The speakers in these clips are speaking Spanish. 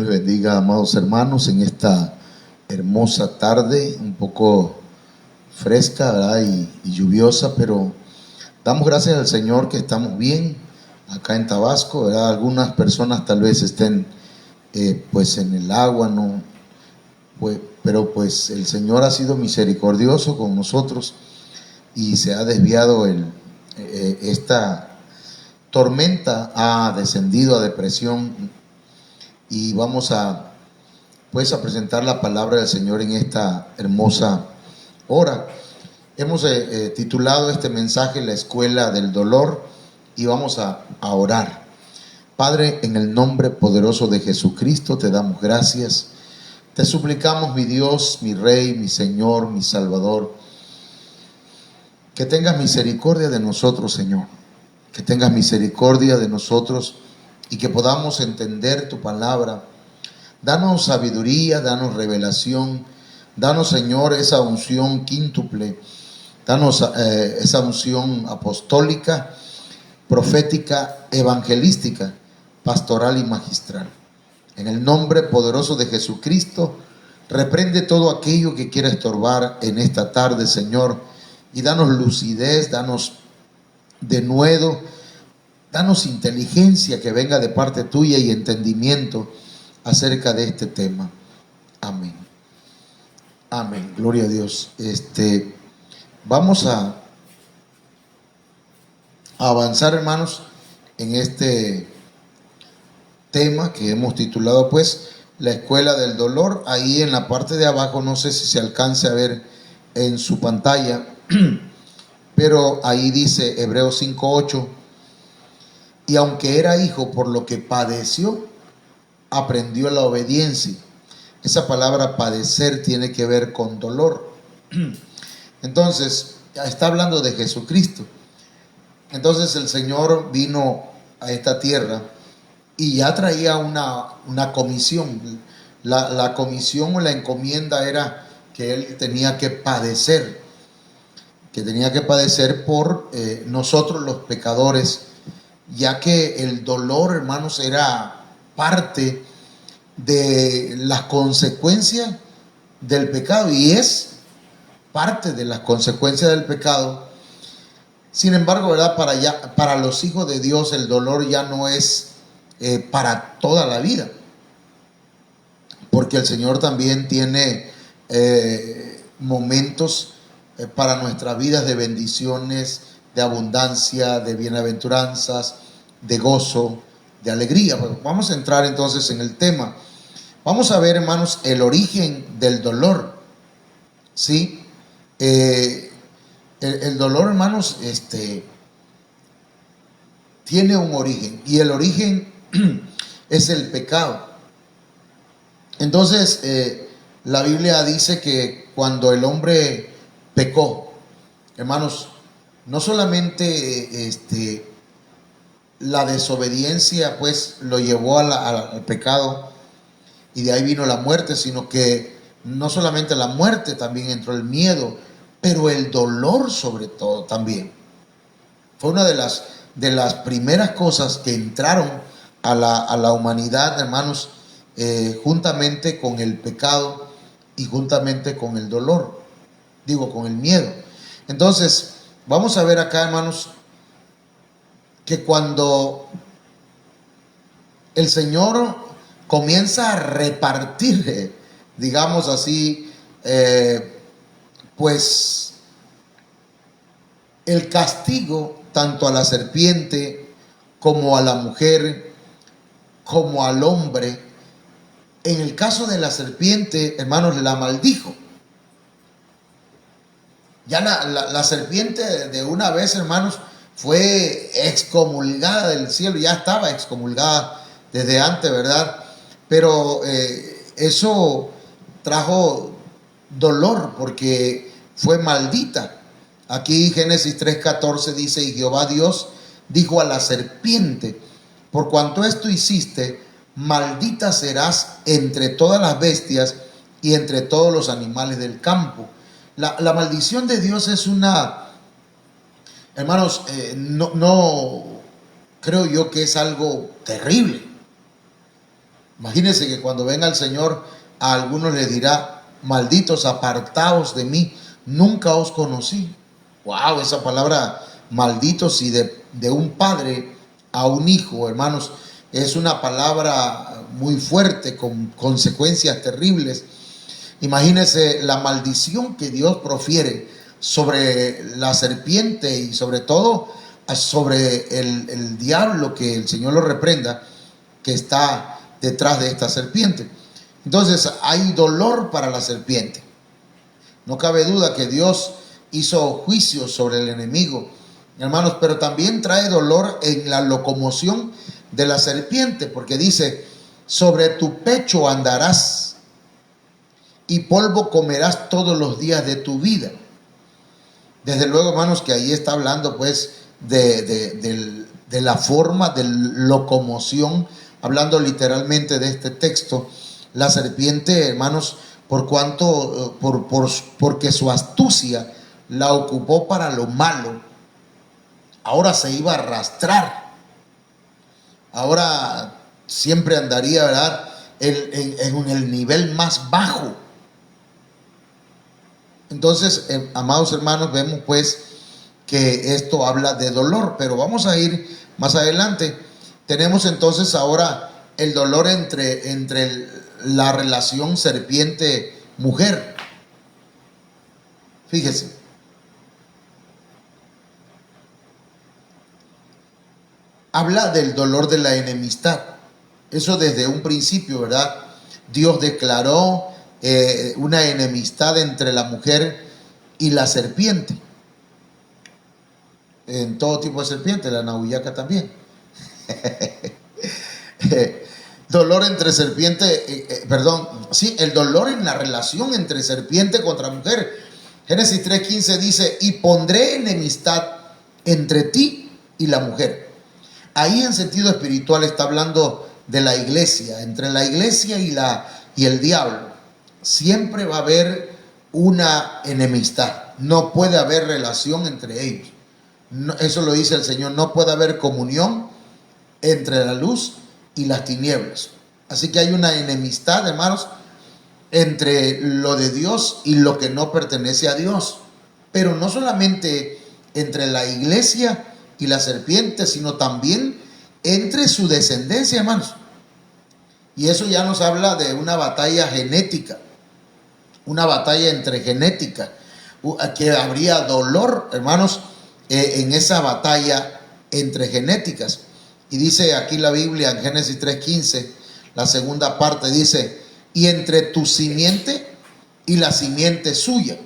bendiga, amados hermanos, en esta hermosa tarde, un poco fresca, ¿verdad? y lluviosa, pero damos gracias al Señor que estamos bien acá en Tabasco, ¿verdad? Algunas personas tal vez estén pues en el agua, ¿no? Pero pues el Señor ha sido misericordioso con nosotros y se ha desviado esta tormenta, ha descendido a depresión, y vamos a presentar la palabra del Señor en esta hermosa hora. Hemos titulado este mensaje La Escuela del Dolor, y vamos a orar. Padre, en el nombre poderoso de Jesucristo te damos gracias. Te suplicamos, mi Dios, mi Rey, mi Señor, mi Salvador, que tengas misericordia de nosotros, Señor. Que tengas misericordia de nosotros y que podamos entender tu palabra. Danos sabiduría, danos revelación, danos, Señor, esa unción quíntuple, danos esa unción apostólica, profética, evangelística, pastoral y magistral. En el nombre poderoso de Jesucristo, reprende todo aquello que quiera estorbar en esta tarde, Señor, y danos lucidez, danos denuedo, danos inteligencia que venga de parte tuya y entendimiento acerca de este tema. Amén. Amén. Gloria a Dios. Vamos a avanzar, hermanos, en este tema que hemos titulado pues La Escuela del Dolor. Ahí en la parte de abajo, no sé si se alcance a ver en su pantalla, pero ahí dice Hebreos 5:8: y aunque era hijo, por lo que padeció, aprendió la obediencia. Esa palabra padecer tiene que ver con dolor. Entonces, está hablando de Jesucristo. Entonces el Señor vino a esta tierra y ya traía una comisión. La comisión o la encomienda era que Él tenía que padecer por nosotros los pecadores, ya que el dolor, hermanos, era parte de las consecuencias del pecado, y es parte de las consecuencias del pecado. Sin embargo, ¿verdad? Para los hijos de Dios el dolor ya no es para toda la vida, porque el Señor también tiene momentos para nuestras vidas de bendiciones, de abundancia, de bienaventuranzas, de gozo, de alegría. Bueno, vamos a entrar entonces en el tema. Vamos a ver, hermanos, el origen del dolor. ¿Sí? El dolor, hermanos, tiene un origen, y el origen es el pecado. Entonces, la Biblia dice que cuando el hombre pecó, hermanos, no solamente la desobediencia pues lo llevó al pecado, y de ahí vino la muerte, sino que no solamente la muerte, también entró el miedo, pero el dolor sobre todo también. Fue una de las primeras cosas que entraron a la humanidad, hermanos, juntamente con el pecado y juntamente con el dolor, con el miedo. Entonces, vamos a ver acá, hermanos, que cuando el Señor comienza a repartir, digamos así, pues el castigo tanto a la serpiente como a la mujer como al hombre. En el caso de la serpiente, hermanos, la maldijo. Ya la serpiente de una vez, hermanos, fue excomulgada del cielo. Ya estaba excomulgada desde antes, ¿verdad? Pero eso trajo dolor porque fue maldita. Aquí Génesis 3:14 dice: y Jehová Dios dijo a la serpiente: por cuanto esto hiciste, maldita serás entre todas las bestias y entre todos los animales del campo. La maldición de Dios es hermanos, no creo yo que es algo terrible. Imagínense que cuando venga el Señor, a algunos les dirá: malditos, apartaos de mí, nunca os conocí. Wow, esa palabra malditos, y de un padre a un hijo, hermanos, es una palabra muy fuerte, con consecuencias terribles. Imagínense la maldición que Dios profiere sobre la serpiente y sobre todo sobre el diablo, que el Señor lo reprenda, que está detrás de esta serpiente. Entonces hay dolor para la serpiente. No cabe duda que Dios hizo juicio sobre el enemigo, hermanos, pero también trae dolor en la locomoción de la serpiente, porque dice: sobre tu pecho andarás y polvo comerás todos los días de tu vida. Desde luego, hermanos, que ahí está hablando pues de la forma de locomoción, hablando literalmente de este texto. La serpiente, hermanos, porque su astucia la ocupó para lo malo, ahora se iba a arrastrar, ahora siempre andaría, ¿verdad?, en el nivel más bajo. Entonces, amados hermanos, vemos pues que esto habla de dolor, pero vamos a ir más adelante. Tenemos entonces ahora el dolor entre la relación serpiente-mujer. Fíjese, habla del dolor de la enemistad. Eso desde un principio, ¿verdad? Dios declaró una enemistad entre la mujer y la serpiente, en todo tipo de serpiente, la nahuyaca también. Dolor entre serpiente, el dolor en la relación entre serpiente contra mujer. Génesis 3:15 dice: y pondré enemistad entre ti y la mujer. Ahí en sentido espiritual está hablando de la iglesia, entre la iglesia y el diablo. Siempre va a haber una enemistad, no puede haber relación entre ellos. No, eso lo dice el Señor: no puede haber comunión entre la luz y las tinieblas. Así que hay una enemistad, hermanos, entre lo de Dios y lo que no pertenece a Dios. Pero no solamente entre la iglesia y la serpiente, sino también entre su descendencia, hermanos. Y eso ya nos habla de una batalla genética, una batalla entre genética, que habría dolor, hermanos, en esa batalla entre genéticas. Y dice aquí la Biblia en Génesis 3:15, la segunda parte dice: y entre tu simiente y la simiente suya.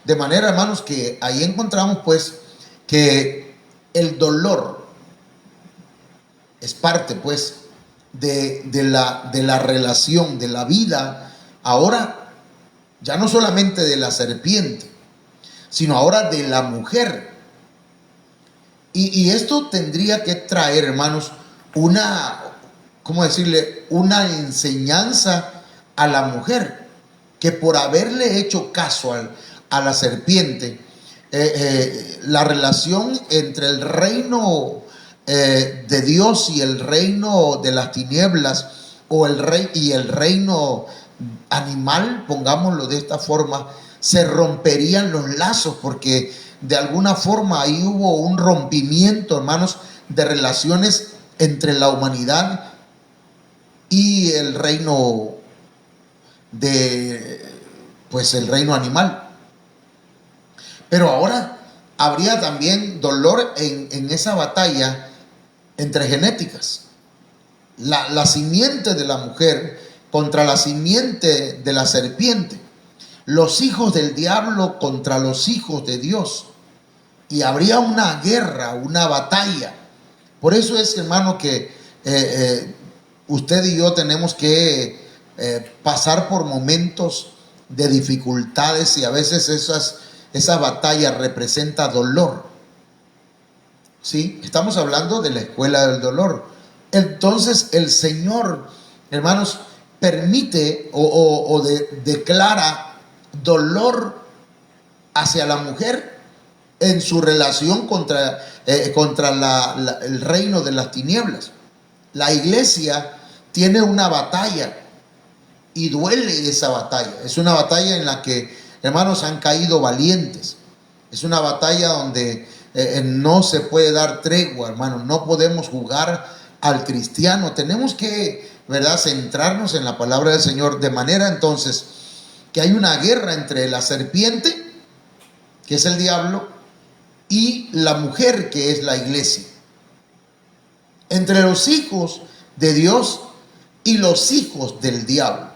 De manera, hermanos, que ahí encontramos pues que el dolor es parte pues de la relación, de la vida, ahora ya no solamente de la serpiente, sino ahora de la mujer. Y esto tendría que traer, hermanos, ¿cómo decirle?, una enseñanza a la mujer, que por haberle hecho caso a la serpiente, la relación entre el reino de Dios y el reino de las tinieblas, o el reino animal, pongámoslo de esta forma, se romperían los lazos, porque de alguna forma ahí hubo un rompimiento, hermanos, de relaciones entre la humanidad y el reino el reino animal. Pero ahora habría también dolor en esa batalla entre genéticas. La simiente de la mujer contra la simiente de la serpiente. Los hijos del diablo contra los hijos de Dios. Y habría una guerra, una batalla. Por eso es, hermano, que usted y yo tenemos que pasar por momentos de dificultades, y a veces esa batalla representa dolor. ¿Sí? Estamos hablando de la escuela del dolor. Entonces el Señor, hermanos, permite declara dolor hacia la mujer en su relación contra el reino de las tinieblas. La iglesia tiene una batalla y duele esa batalla. Es una batalla en la que, hermanos, han caído valientes. Es una batalla donde no se puede dar tregua, hermanos. No podemos jugar al cristiano. Tenemos que, ¿verdad?, centrarnos en la palabra del Señor, de manera entonces que hay una guerra entre la serpiente, que es el diablo, y la mujer, que es la iglesia. Entre los hijos de Dios y los hijos del diablo.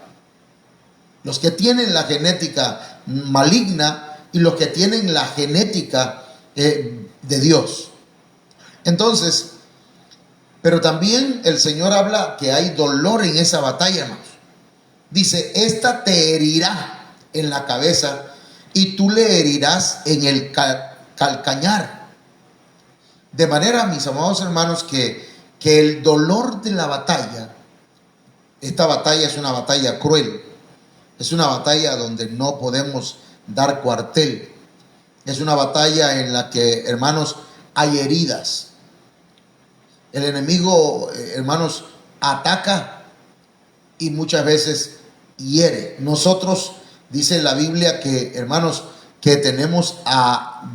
Los que tienen la genética maligna y los que tienen la genética de Dios. Entonces, pero también el Señor habla que hay dolor en esa batalla, hermanos. Dice, esta te herirá en la cabeza y tú le herirás en el calcañar. De manera, mis amados hermanos, que el dolor de la batalla, esta batalla es una batalla cruel. Es una batalla donde no podemos dar cuartel. Es una batalla en la que, hermanos, hay heridas. El enemigo, hermanos, ataca y muchas veces hiere. Nosotros, dice la Biblia, que, hermanos, que tenemos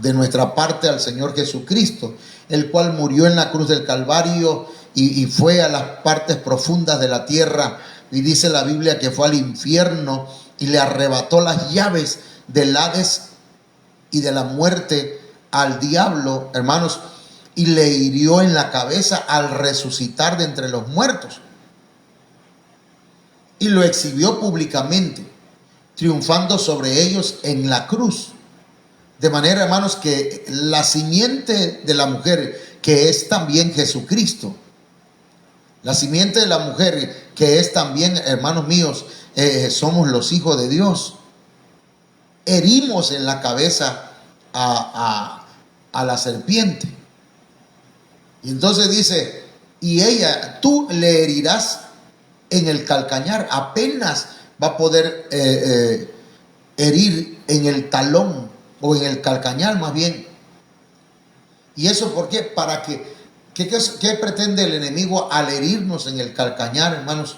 de nuestra parte al Señor Jesucristo, el cual murió en la cruz del Calvario y fue a las partes profundas de la tierra. Y dice la Biblia que fue al infierno y le arrebató las llaves del Hades y de la muerte al diablo, hermanos, y le hirió en la cabeza al resucitar de entre los muertos. Y lo exhibió públicamente, triunfando sobre ellos en la cruz. De manera, hermanos, que la simiente de la mujer, que es también Jesucristo, la simiente de la mujer, que es también, hermanos míos, somos los hijos de Dios. Herimos en la cabeza a la serpiente. Y entonces dice, y ella, tú le herirás en el calcañar. Apenas va a poder herir en el talón, o en el calcañar más bien. ¿Y eso por qué? Para que, ¿qué pretende el enemigo al herirnos en el calcañar, hermanos?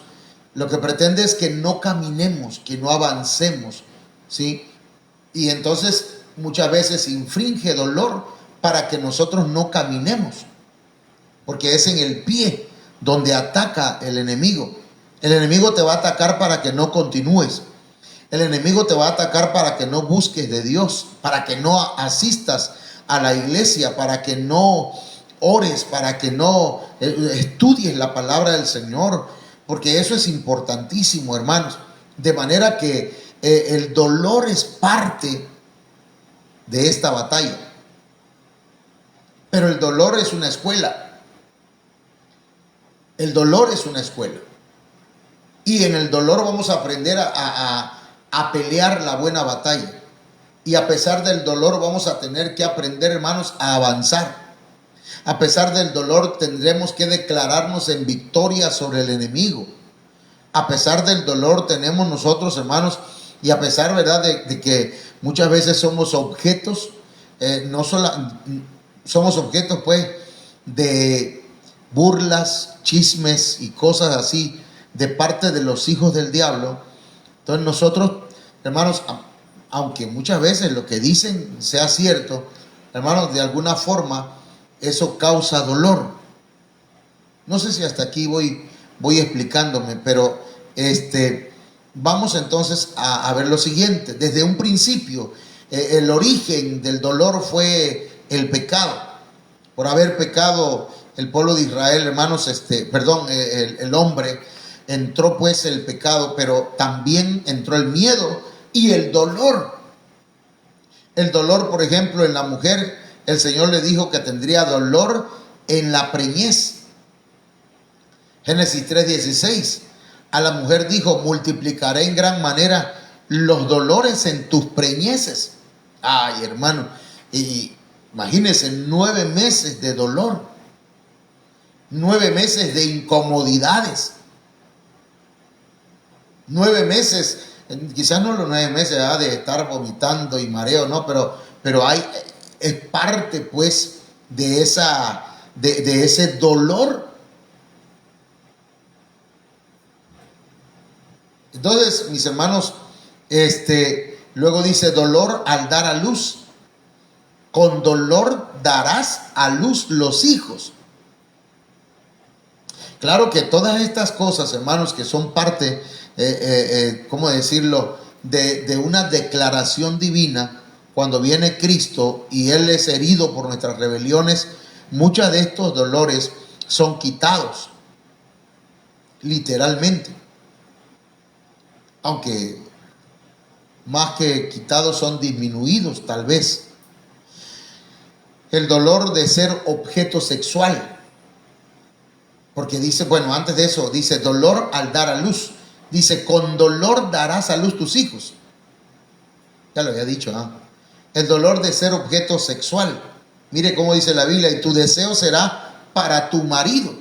Lo que pretende es que no caminemos, que no avancemos, ¿sí? Y entonces muchas veces infringe dolor para que nosotros no caminemos, porque es en el pie donde ataca el enemigo. El enemigo te va a atacar para que no continúes. El enemigo te va a atacar para que no busques de Dios, para que no asistas a la iglesia, para que no ores, para que no estudies la palabra del Señor, porque eso es importantísimo, hermanos. De manera que el dolor es parte de esta batalla. Pero el dolor es una escuela. El dolor es una escuela. Y en el dolor vamos a aprender a pelear la buena batalla. Y a pesar del dolor vamos a tener que aprender, hermanos, a avanzar. A pesar del dolor tendremos que declararnos en victoria sobre el enemigo. A pesar del dolor tenemos nosotros, hermanos, y a pesar, ¿verdad?, de que muchas veces somos objetos, somos objetos, pues, de burlas, chismes y cosas así de parte de los hijos del diablo. Entonces nosotros, hermanos, aunque muchas veces lo que dicen sea cierto, hermanos, de alguna forma eso causa dolor. No sé si hasta aquí voy explicándome, pero vamos entonces a ver lo siguiente. Desde un principio, el origen del dolor fue el pecado. Por haber pecado el pueblo de Israel, hermanos, el hombre, entró pues el pecado, pero también entró el miedo y el dolor. El dolor, por ejemplo, en la mujer, el Señor le dijo que tendría dolor en la preñez. Génesis 3:16. A la mujer dijo, multiplicaré en gran manera los dolores en tus preñeces. Ay, hermano, y imagínense 9 meses de dolor, 9 meses de incomodidades, 9 meses, quizás no los 9 meses de estar vomitando y mareo, no, pero es parte pues de ese dolor. Entonces, mis hermanos, luego dice dolor al dar a luz. Con dolor darás a luz los hijos. Claro que todas estas cosas, hermanos, que son parte, ¿cómo decirlo?, de una declaración divina, cuando viene Cristo y Él es herido por nuestras rebeliones, muchos de estos dolores son quitados, literalmente. Aunque más que quitados son disminuidos, tal vez. El dolor de ser objeto sexual. Porque dice, bueno, antes de eso, dice dolor al dar a luz. Dice, con dolor darás a luz tus hijos. Ya lo había dicho, ¿no? El dolor de ser objeto sexual. Mire cómo dice la Biblia, y tu deseo será para tu marido.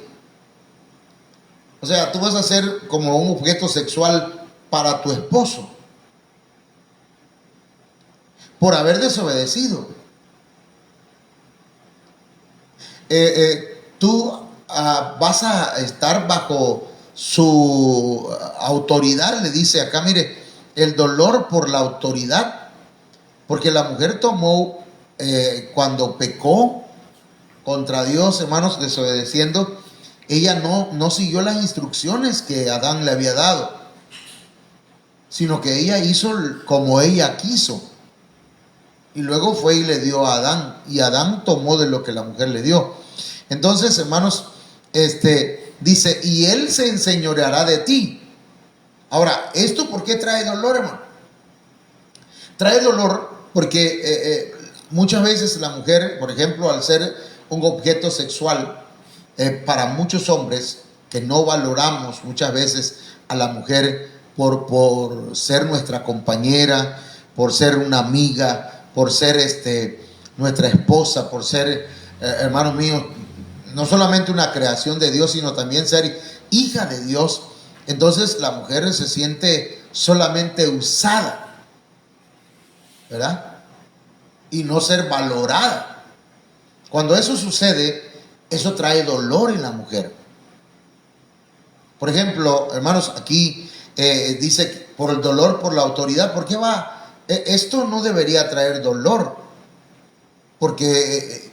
O sea, tú vas a ser como un objeto sexual para tu esposo. Por haber desobedecido. Tú vas a estar bajo su autoridad, le dice acá, mire, el dolor por la autoridad, porque la mujer tomó, cuando pecó contra Dios, hermanos, desobedeciendo, ella no siguió las instrucciones que Adán le había dado, sino que ella hizo como ella quiso, y luego fue y le dio a Adán, y Adán tomó de lo que la mujer le dio. Entonces, hermanos, dice, y él se enseñoreará de ti. Ahora, ¿esto por qué trae dolor, hermano? Trae dolor porque muchas veces la mujer, por ejemplo, al ser un objeto sexual, para muchos hombres que no valoramos muchas veces a la mujer por ser nuestra compañera, por ser una amiga, por ser nuestra esposa, por ser, hermanos míos, no solamente una creación de Dios, sino también ser hija de Dios. Entonces la mujer se siente solamente usada, ¿verdad? Y no ser valorada. Cuando eso sucede, eso trae dolor en la mujer. Por ejemplo, hermanos, aquí dice por el dolor, por la autoridad. ¿Por qué va? Esto no debería traer dolor, porque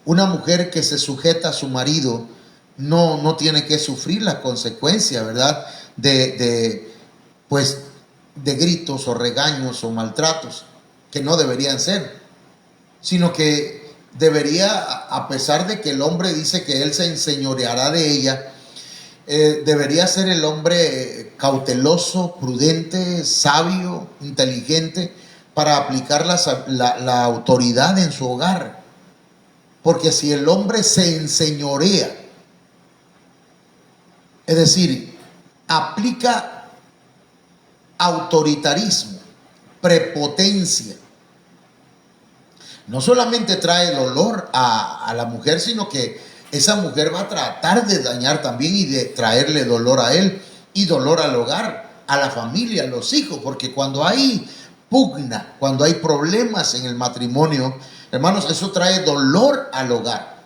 una mujer que se sujeta a su marido no tiene que sufrir las consecuencias, ¿verdad? Pues, de gritos o regaños o maltratos, que no deberían ser, sino que debería, a pesar de que el hombre dice que él se enseñoreará de ella, debería ser el hombre cauteloso, prudente, sabio, inteligente, para aplicar la autoridad en su hogar. Porque si el hombre se enseñorea, es decir, aplica autoritarismo, prepotencia, no solamente trae dolor a la mujer, sino que esa mujer va a tratar de dañar también y de traerle dolor a él y dolor al hogar, a la familia, a los hijos, porque cuando hay pugna, cuando hay problemas en el matrimonio, hermanos, eso trae dolor al hogar.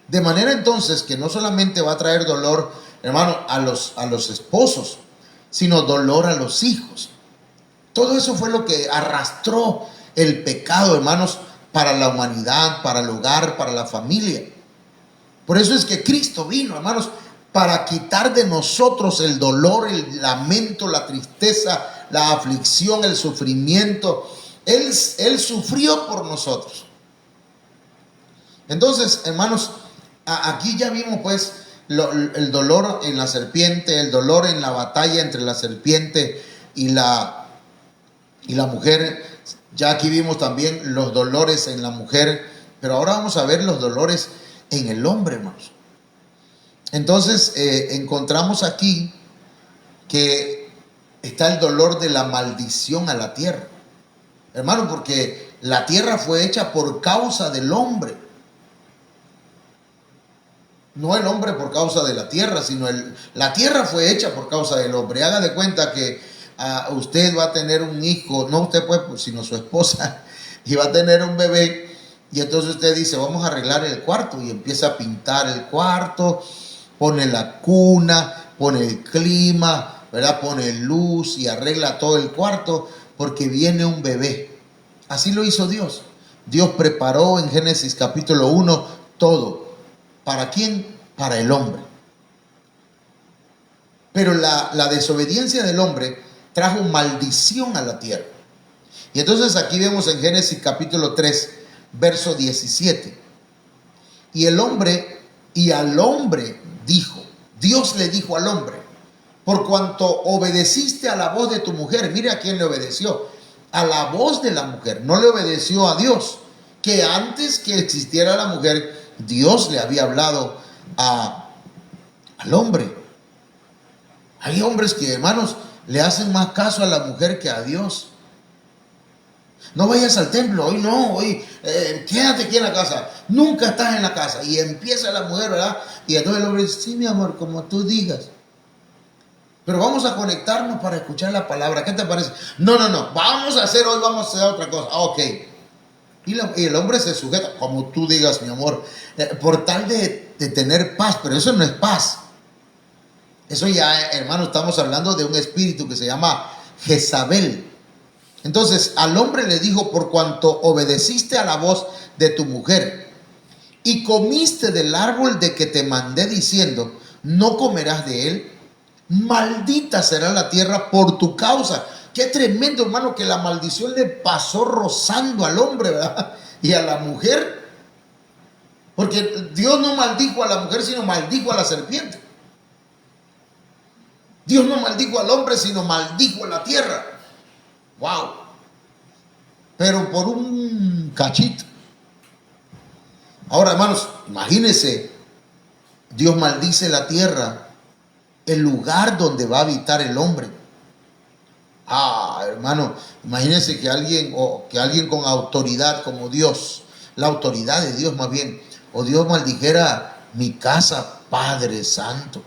De manera entonces que no solamente va a traer dolor, hermano, a los esposos, sino dolor a los hijos. Todo eso fue lo que arrastró el pecado, hermanos, para la humanidad, para el hogar, para la familia. Por eso es que Cristo vino, hermanos, para quitar de nosotros el dolor, el lamento, la tristeza, la aflicción, el sufrimiento. Él sufrió por nosotros. Entonces, hermanos, aquí ya vimos pues el dolor en la serpiente, el dolor en la batalla entre la serpiente y la mujer. Ya aquí vimos también los dolores en la mujer, pero ahora vamos a ver los dolores en el hombre, hermanos. Entonces encontramos aquí que está el dolor de la maldición a la tierra, hermano, porque la tierra fue hecha por causa del hombre. No el hombre por causa de la tierra, sino la tierra fue hecha por causa del hombre. Haga de cuenta que usted va a tener un hijo, no usted pues, sino su esposa, y va a tener un bebé, y entonces usted dice, vamos a arreglar el cuarto, y empieza a pintar el cuarto, pone la cuna, pone el clima, ¿verdad? Pone luz y arregla todo el cuarto porque viene un bebé. Así lo hizo Dios. Dios preparó en Génesis capítulo 1 todo. ¿Para quién? Para el hombre. Pero la desobediencia del hombre trajo maldición a la tierra. Y entonces aquí vemos en Génesis capítulo 3, verso 17. Y al hombre dijo, Dios le dijo al hombre, por cuanto obedeciste a la voz de tu mujer. Mire a quién le obedeció, a la voz de la mujer, no le obedeció a Dios, que antes que existiera la mujer, Dios le había hablado al hombre. Hay hombres que, hermanos, le hacen más caso a la mujer que a Dios. No vayas al templo, hoy no, hoy quédate aquí en la casa, nunca estás en la casa. Y empieza la mujer, ¿verdad? Y entonces el hombre dice, sí, mi amor, como tú digas. Pero vamos a conectarnos para escuchar la palabra. ¿Qué te parece? No, vamos a hacer otra cosa. Ah, ok. Y el hombre se sujeta, como tú digas, mi amor, por tal de tener paz. Pero eso no es paz. Eso ya, hermano, estamos hablando de un espíritu que se llama Jezabel. Entonces al hombre le dijo, por cuanto obedeciste a la voz de tu mujer y comiste del árbol de que te mandé diciendo, no comerás de él, maldita será la tierra por tu causa. Qué tremendo, hermano, que la maldición le pasó rozando al hombre, ¿verdad? Y a la mujer. Porque Dios no maldijo a la mujer, sino maldijo a la serpiente. Dios no maldijo al hombre, sino maldijo a la tierra. Wow. Pero por un cachito. Ahora, hermanos, imagínense, Dios maldice la tierra, el lugar donde va a habitar el hombre. Hermano, imagínense que alguien con autoridad como Dios, la autoridad de Dios más bien, o Dios maldijera mi casa, Padre Santo.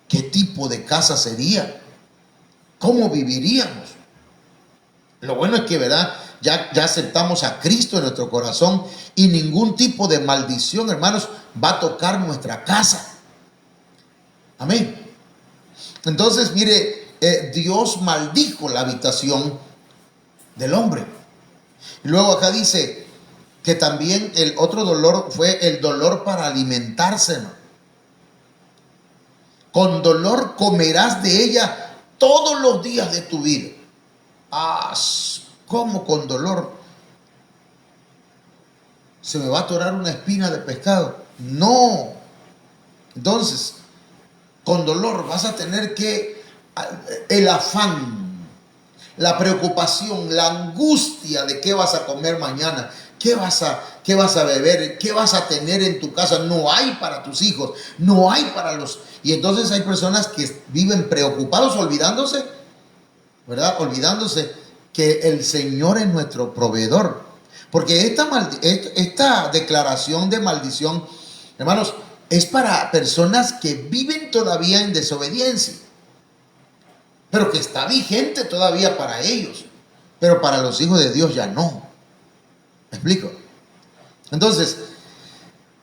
¿Qué tipo de casa sería? ¿Cómo viviríamos? Lo bueno es que, ¿verdad? Ya aceptamos a Cristo en nuestro corazón y ningún tipo de maldición, hermanos, va a tocar nuestra casa. Amén. Entonces, mire, Dios maldijo la habitación del hombre. Y luego acá dice que también el otro dolor fue el dolor para alimentarse, ¿no? Con dolor comerás de ella todos los días de tu vida. ¿Cómo con dolor? ¿Se me va a atorar una espina de pescado? No. Entonces, con dolor vas a tener el afán, la preocupación, la angustia de qué vas a comer mañana, qué vas a beber, qué vas a tener en tu casa. No hay para tus hijos, no hay para los... Y entonces hay personas que viven preocupados, olvidándose, ¿verdad? Olvidándose que el Señor es nuestro proveedor. Porque esta declaración de maldición, hermanos, es para personas que viven todavía en desobediencia, pero que está vigente todavía para ellos, pero para los hijos de Dios ya no. ¿Me explico? Entonces,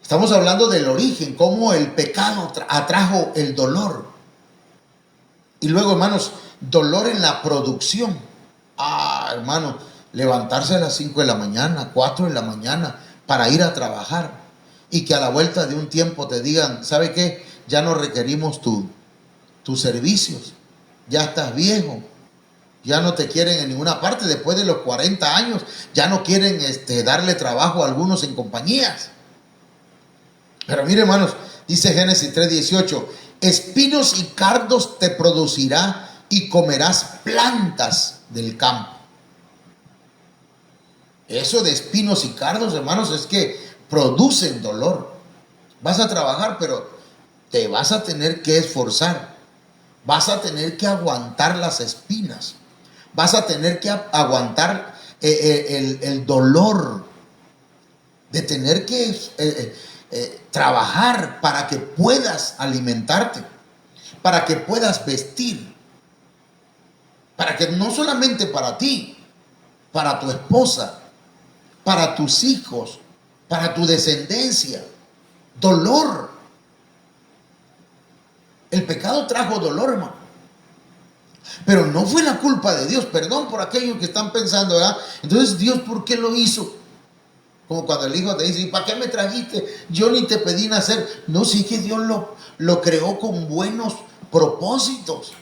estamos hablando del origen, cómo el pecado atrajo el dolor. Y luego, hermanos, dolor en la producción. Hermano, levantarse a las 5 de la mañana, 4 de la mañana para ir a trabajar y que a la vuelta de un tiempo te digan, ¿sabe qué? Ya no requerimos tus servicios, ya estás viejo, ya no te quieren en ninguna parte. Después de los 40 años ya no quieren darle trabajo a algunos en compañías. Pero mire, hermanos, dice Génesis 3:18, espinos y cardos te producirá y comerás plantas del campo. Eso de espinos y cardos, hermanos, es que producen dolor. Vas a trabajar, pero te vas a tener que esforzar. Vas a tener que aguantar las espinas. Vas a tener que aguantar el dolor de tener que trabajar para que puedas alimentarte, para que puedas vestir, para que no solamente para ti, para tu esposa, para tus hijos, para tu descendencia. Dolor. El pecado trajo dolor, hermano. Pero no fue la culpa de Dios. Perdón por aquellos que están pensando, ¿verdad? Entonces, Dios, ¿por qué lo hizo? Como cuando el hijo te dice, ¿y para qué me trajiste? Yo ni te pedí nacer. No, sí que Dios lo creó con buenos propósitos.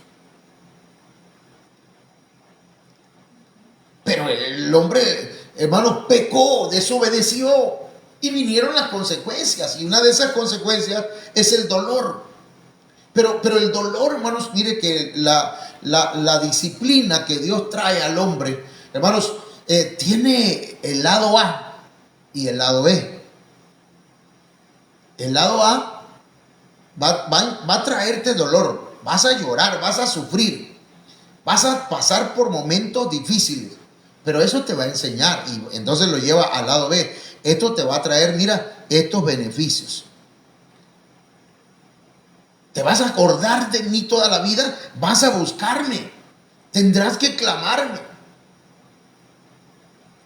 Pero el hombre, hermanos, pecó, desobedeció y vinieron las consecuencias. Y una de esas consecuencias es el dolor. Pero el dolor, hermanos, mire que la disciplina que Dios trae al hombre, hermanos, tiene el lado A y el lado B. El lado A va a traerte dolor, vas a llorar, vas a sufrir, vas a pasar por momentos difíciles, pero eso te va a enseñar y entonces lo lleva al lado B. Esto te va a traer, mira, estos beneficios. Te vas a acordar de mí toda la vida, vas a buscarme, tendrás que clamarme.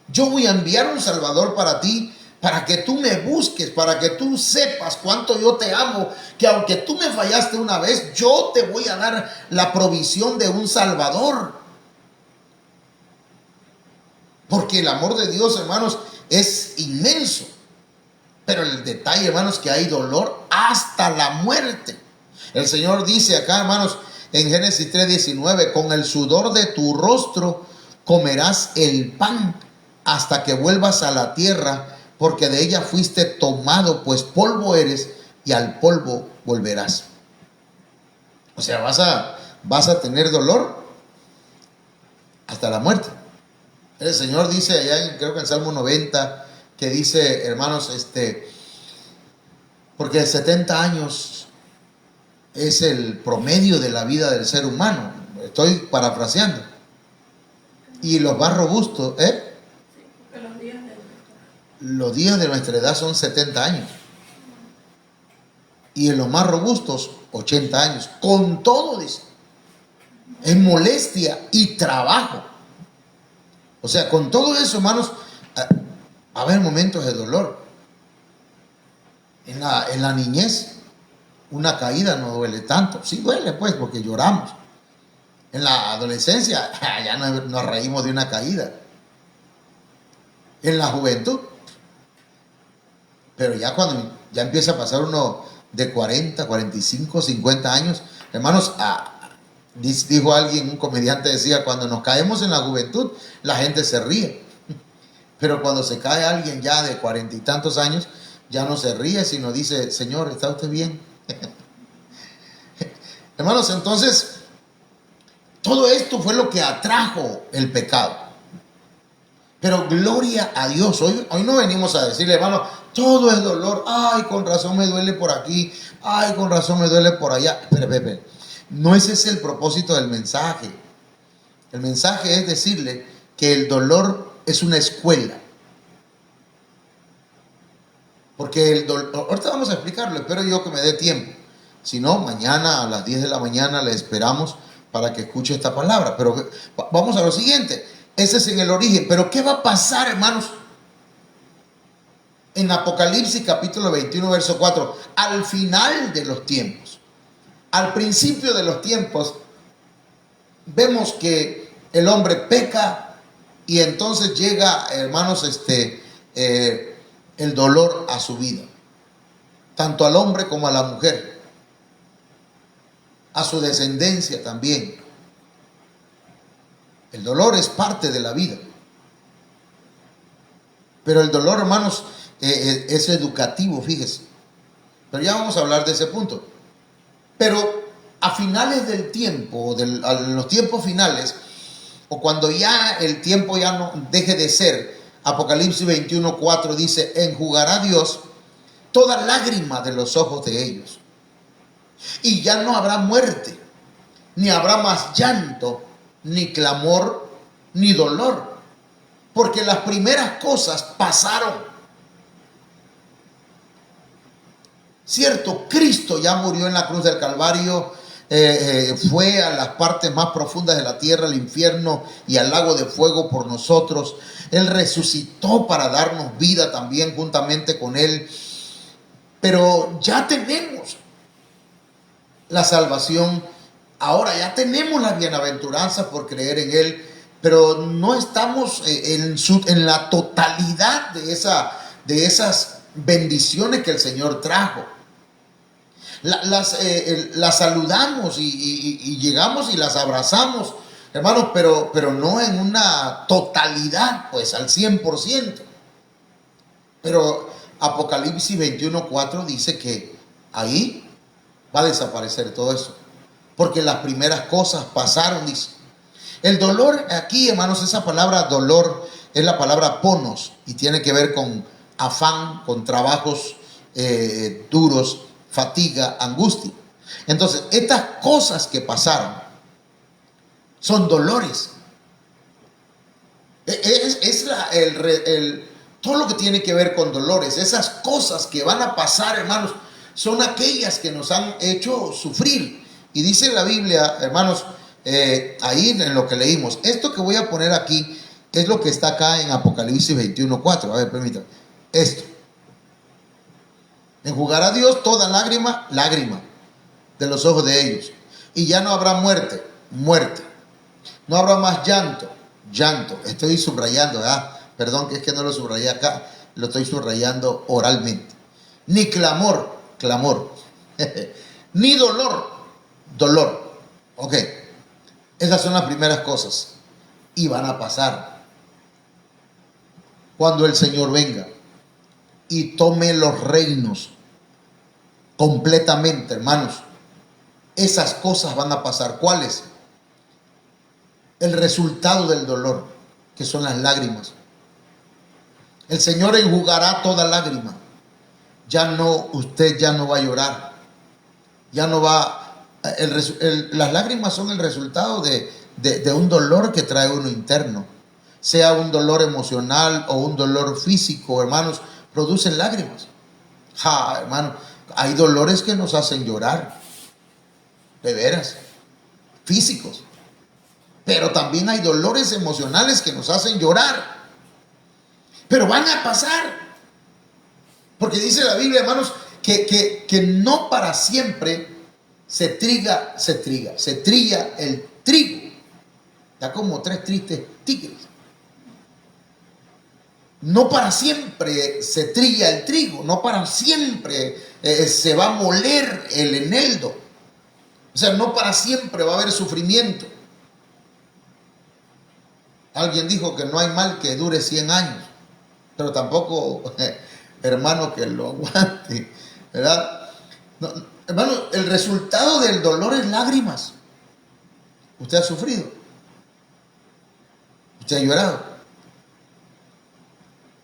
Yo voy a enviar un Salvador para ti, para que tú me busques, para que tú sepas cuánto yo te amo, que aunque tú me fallaste una vez, yo te voy a dar la provisión de un Salvador. Porque el amor de Dios, hermanos, es inmenso. Pero el detalle, hermanos, que hay dolor hasta la muerte. El Señor dice acá, hermanos, en Génesis 3:19, con el sudor de tu rostro comerás el pan hasta que vuelvas a la tierra, porque de ella fuiste tomado, pues polvo eres y al polvo volverás. O sea, vas a tener dolor hasta la muerte. El Señor dice allá, creo que en Salmo 90, que dice, hermanos, porque 70 años es el promedio de la vida del ser humano. Estoy parafraseando. Y los más robustos, los días de nuestra edad son 70 años. Y en los más robustos, 80 años. Con todo, dice, en molestia y trabajo. O sea, con todo eso, hermanos, va a haber momentos de dolor. En la niñez, una caída no duele tanto. Sí duele, pues, porque lloramos. En la adolescencia, ya nos reímos de una caída. En la juventud. Pero ya cuando ya empieza a pasar uno de 40, 45, 50 años, hermanos, dijo alguien, un comediante decía, cuando nos caemos en la juventud, la gente se ríe. Pero cuando se cae alguien ya de 40 y tantos años, ya no se ríe, sino dice, Señor, ¿está usted bien? Hermanos, entonces, todo esto fue lo que atrajo el pecado. Pero gloria a Dios, hoy no venimos a decirle, hermano, todo es dolor, ay, con razón me duele por aquí, ay, con razón me duele por allá. Pero, no ese es el propósito del mensaje. El mensaje es decirle que el dolor es una escuela. Porque el dolor, ahorita vamos a explicarlo, espero yo que me dé tiempo. Si no, mañana a las 10 de la mañana le esperamos para que escuche esta palabra. Pero vamos a lo siguiente. Ese es en el origen. Pero ¿qué va a pasar, hermanos? En Apocalipsis capítulo 21, verso 4. Al final de los tiempos. Al principio de los tiempos, vemos que el hombre peca y entonces llega, hermanos, el dolor a su vida. Tanto al hombre como a la mujer. A su descendencia también. El dolor es parte de la vida. Pero el dolor, hermanos, es educativo, fíjese. Pero ya vamos a hablar de ese punto. Pero a finales del tiempo, a los tiempos finales, o cuando ya el tiempo ya no deje de ser, Apocalipsis 21:4 dice, enjugará Dios toda lágrima de los ojos de ellos. Y ya no habrá muerte, ni habrá más llanto, ni clamor, ni dolor, porque las primeras cosas pasaron. Cierto, Cristo ya murió en la cruz del Calvario, fue a las partes más profundas de la tierra, al infierno y al lago de fuego por nosotros. Él resucitó para darnos vida también juntamente con Él. Pero ya tenemos la salvación Ahora ya tenemos la bienaventuranza por creer en Él, pero no estamos en la totalidad de esas bendiciones que el Señor trajo. Las saludamos y llegamos y las abrazamos, hermanos, pero no en una totalidad, pues al 100%. Pero Apocalipsis 21:4 dice que ahí va a desaparecer todo eso, porque las primeras cosas pasaron, dice. El dolor aquí, hermanos, esa palabra dolor es la palabra ponos y tiene que ver con afán, con trabajos duros, fatiga, angustia. Entonces, estas cosas que pasaron son dolores. Todo lo que tiene que ver con dolores, esas cosas que van a pasar, hermanos, son aquellas que nos han hecho sufrir. Y dice la Biblia, hermanos, ahí en lo que leímos, esto que voy a poner aquí es lo que está acá en Apocalipsis 21:4. A ver, permítanme. Esto. Enjugará Dios toda lágrima de los ojos de ellos. Y ya no habrá muerte. No habrá más llanto. Estoy subrayando, ¿verdad? Perdón, que es que no lo subrayé acá, lo estoy subrayando oralmente. Ni clamor. Ni dolor. Ok, esas son las primeras cosas. Y van a pasar cuando el Señor venga y tome los reinos completamente, hermanos. Esas cosas van a pasar. ¿Cuáles? El resultado del dolor, que son las lágrimas. El Señor enjugará toda lágrima. Usted ya no va a llorar. Ya no va. Las lágrimas son el resultado de un dolor que trae uno interno. Sea un dolor emocional o un dolor físico, hermanos, producen lágrimas. Hermano, hay dolores que nos hacen llorar. De veras. Físicos. Pero también hay dolores emocionales que nos hacen llorar. Pero van a pasar. Porque dice la Biblia, hermanos, que no para siempre se trilla el trigo. Está como tres tristes tigres. No para siempre se trilla el trigo. No para siempre se va a moler el eneldo. O sea, no para siempre va a haber sufrimiento. Alguien dijo que no hay mal que dure 100 años, pero tampoco, hermano, que lo aguante, ¿verdad? No, hermano, el resultado del dolor es lágrimas. Usted ha sufrido. Usted ha llorado.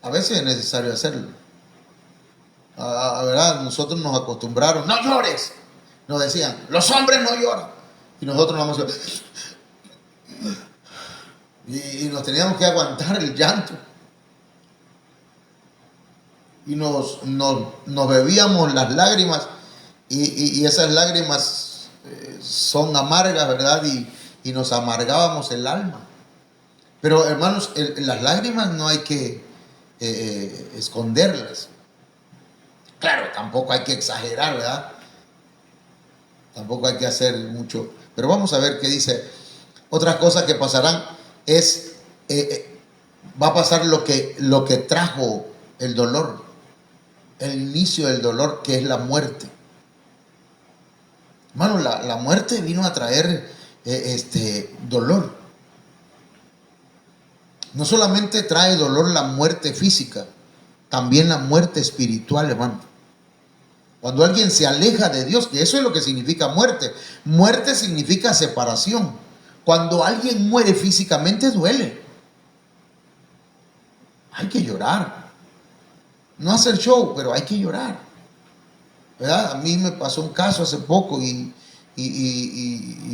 A veces es necesario hacerlo. ¿Verdad? Nosotros nos acostumbraron, no llores. Nos decían, los hombres no lloran. Y nosotros nos vamos a... Y nos teníamos que aguantar el llanto. Y nos bebíamos las lágrimas. Y esas lágrimas son amargas, ¿verdad? Y nos amargábamos el alma. Pero hermanos, las lágrimas no hay que esconderlas. Claro, tampoco hay que exagerar, ¿verdad? Tampoco hay que hacer mucho. Pero vamos a ver qué dice. Otras cosas que pasarán es, va a pasar lo que trajo el dolor, el inicio del dolor, que es la muerte. Hermano, la muerte vino a traer dolor. No solamente trae dolor la muerte física, también la muerte espiritual, hermano. Cuando alguien se aleja de Dios, que eso es lo que significa muerte. Muerte significa separación. Cuando alguien muere físicamente duele. Hay que llorar. No hacer show, pero hay que llorar. ¿Verdad? A mí me pasó un caso hace poco y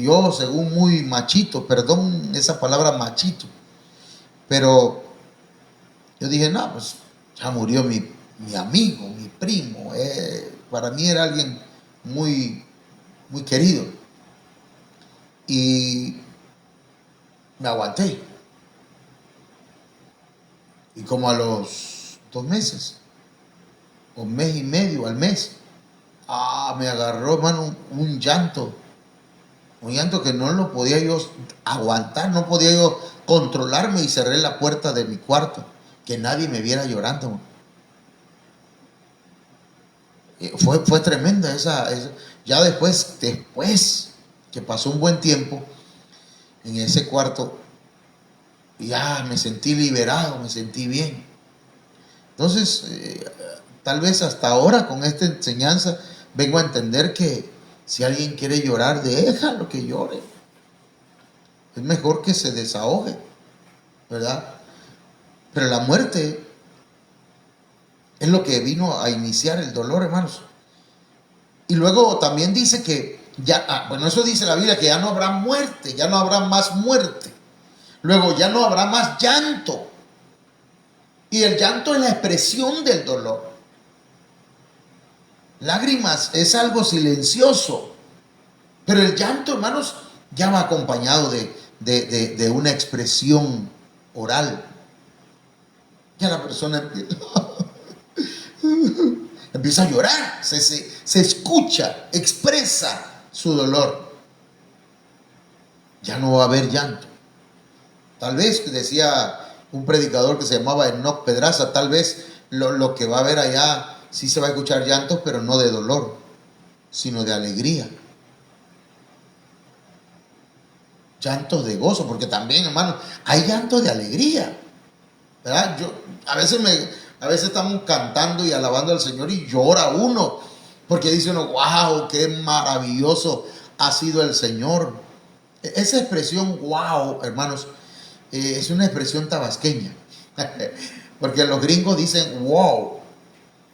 yo, según muy machito, perdón esa palabra machito, pero yo dije, no, pues ya murió mi amigo, mi primo. Para mí era alguien muy, muy querido. Y me aguanté. Y como a los 2 meses, o mes y medio, al mes, me agarró, hermano, un llanto un llanto que no lo podía yo aguantar, no podía yo controlarme y cerré la puerta de mi cuarto, que nadie me viera llorando. Fue tremenda esa. Ya después que pasó un buen tiempo en ese cuarto, ya me sentí liberado, me sentí bien. Entonces, tal vez hasta ahora con esta enseñanza vengo a entender que si alguien quiere llorar, déjalo que llore. Es mejor que se desahogue, ¿verdad? Pero la muerte es lo que vino a iniciar el dolor, hermanos. Y luego también dice que bueno, eso dice la Biblia, que ya no habrá muerte, ya no habrá más muerte. Luego ya no habrá más llanto. Y el llanto es la expresión del dolor. Lágrimas es algo silencioso. Pero el llanto, hermanos, ya va acompañado de una expresión oral. Ya la persona empieza a llorar, se escucha, expresa su dolor. Ya no va a haber llanto. Tal vez, decía un predicador que se llamaba Enoch Pedraza, tal vez lo que va a haber allá sí se va a escuchar llantos, pero no de dolor, sino de alegría. Llantos de gozo, porque también, hermano, hay llantos de alegría, ¿verdad? A veces estamos cantando y alabando al Señor y llora uno, porque dice uno, wow, qué maravilloso ha sido el Señor. Esa expresión, wow, hermanos, es una expresión tabasqueña, porque los gringos dicen wow,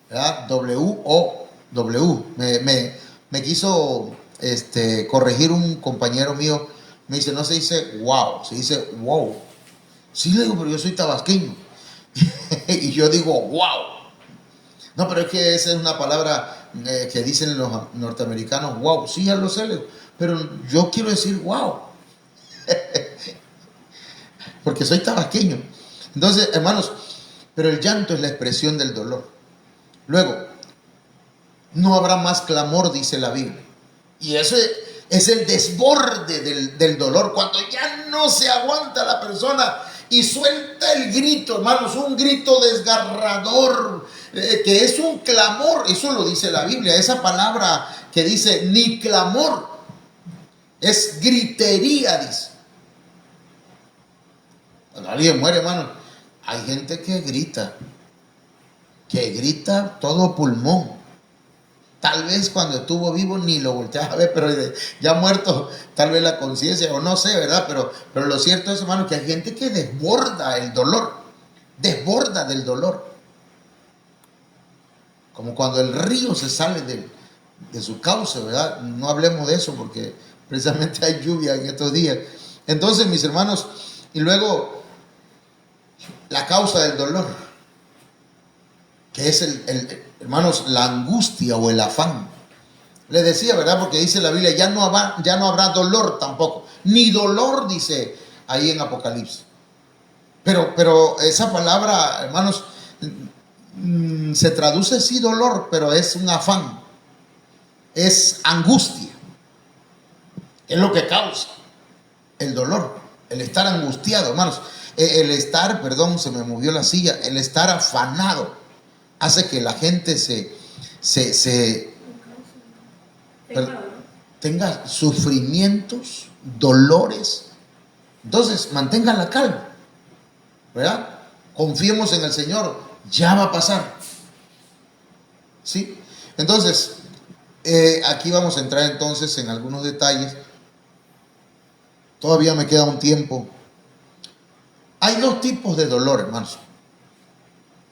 ¿verdad? W-O-W. Me quiso corregir un compañero mío, me dice, no se dice wow, se dice wow. Sí, le digo, pero yo soy tabasqueño. Y yo digo wow. No, pero es que esa es una palabra que dicen los norteamericanos, wow. Sí, ya lo sé, le digo, pero yo quiero decir wow. Porque soy tabasqueño. Entonces, hermanos, pero el llanto es la expresión del dolor. Luego, no habrá más clamor, dice la Biblia. Y eso es el desborde del dolor, cuando ya no se aguanta la persona y suelta el grito, hermanos, un grito desgarrador, que es un clamor. Eso lo dice la Biblia. Esa palabra que dice ni clamor, es gritería, dice. Cuando alguien muere, hermano, hay gente que grita todo pulmón. Tal vez cuando estuvo vivo ni lo volteas a ver, pero ya muerto, tal vez la conciencia, o no sé, ¿verdad? Pero lo cierto es, hermano, que hay gente que desborda el dolor, desborda del dolor. Como cuando el río se sale de su cauce, ¿verdad? No hablemos de eso porque precisamente hay lluvia en estos días. Entonces, mis hermanos, y luego la causa del dolor, que es hermanos, la angustia o el afán. Les decía, ¿verdad? Porque dice la Biblia, ya no habrá dolor tampoco. Ni dolor, dice ahí en Apocalipsis. Pero esa palabra, hermanos, se traduce sí dolor, pero es un afán. Es angustia. Es lo que causa el dolor. El estar angustiado, hermanos. El estar, perdón, se me movió la silla. El estar afanado hace que la gente tenga sufrimientos, dolores. Entonces, mantengan la calma, ¿verdad? Confiemos en el Señor, ya va a pasar. ¿Sí? Entonces, aquí vamos a entrar entonces en algunos detalles. Todavía me queda un tiempo. Hay dos tipos de dolor, hermanos.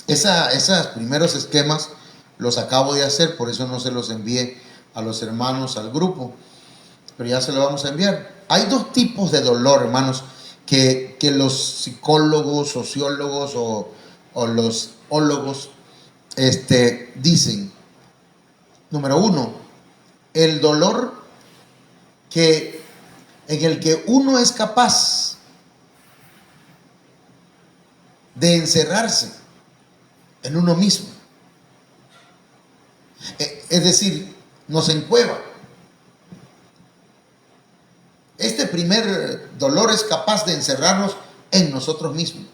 Esos primeros esquemas los acabo de hacer, por eso no se los envié a los hermanos, al grupo, pero ya se lo vamos a enviar. Hay dos tipos de dolor, hermanos, que los psicólogos, sociólogos o los ólogos dicen. Número uno, el dolor en el que uno es capaz de encerrarse en uno mismo. Es decir, nos encueva. Este primer dolor es capaz de encerrarnos en nosotros mismos.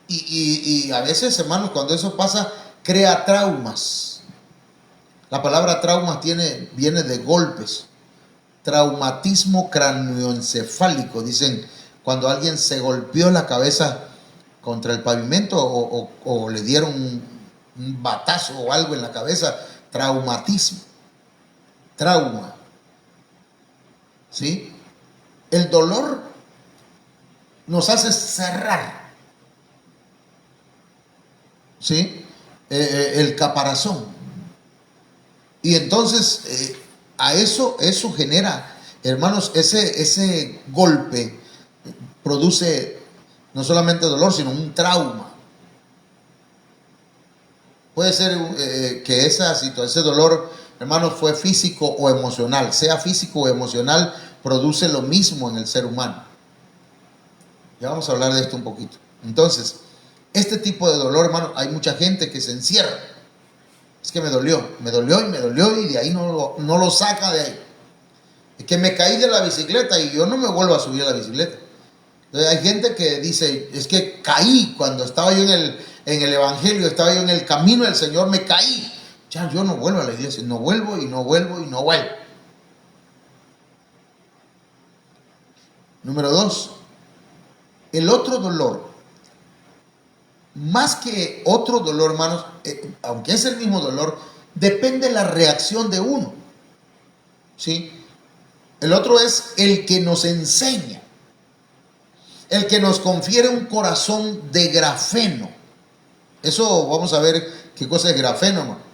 Y a veces, hermanos, cuando eso pasa, crea traumas. La palabra traumas viene de golpes. Traumatismo craneoencefálico, dicen, cuando alguien se golpeó la cabeza contra el pavimento o le dieron un batazo o algo en la cabeza. Traumatismo, trauma. ¿Sí? El dolor nos hace cerrar, ¿sí? El caparazón. Y entonces a eso genera, hermanos, ese golpe produce no solamente dolor, sino un trauma. Puede ser que ese dolor, hermanos, fue físico o emocional. Sea físico o emocional, produce lo mismo en el ser humano. Ya vamos a hablar de esto un poquito. Entonces, este tipo de dolor, hermano, hay mucha gente que se encierra. Es que me dolió y de ahí no lo saca de ahí. Es que me caí de la bicicleta y yo no me vuelvo a subir a la bicicleta. Entonces, hay gente que dice, es que caí cuando estaba yo en el evangelio, estaba yo en el camino del Señor, me caí. Ya, yo no vuelvo a la iglesia, no vuelvo y no vuelvo y no vuelvo. Número 2, el otro dolor. Más que otro dolor, hermanos, aunque es el mismo dolor, depende de la reacción de uno. ¿Sí? El otro es el que nos enseña, el que nos confiere un corazón de grafeno. Eso vamos a ver qué cosa es grafeno, hermano.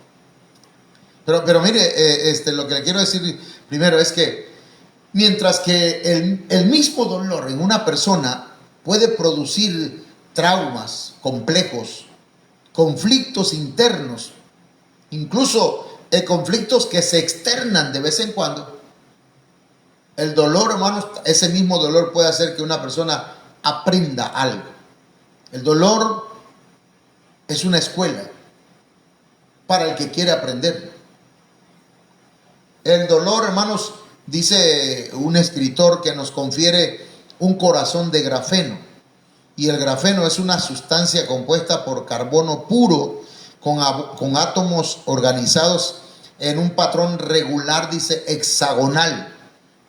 Pero mire, lo que le quiero decir primero es que mientras que el mismo dolor en una persona puede producir traumas complejos, conflictos internos, incluso conflictos que se externan de vez en cuando, el dolor, hermanos, ese mismo dolor puede hacer que una persona aprenda algo. El dolor es una escuela para el que quiere aprender. El dolor, hermanos, dice un escritor que nos confiere un corazón de grafeno. Y el grafeno es una sustancia compuesta por carbono puro con átomos organizados en un patrón regular, dice hexagonal,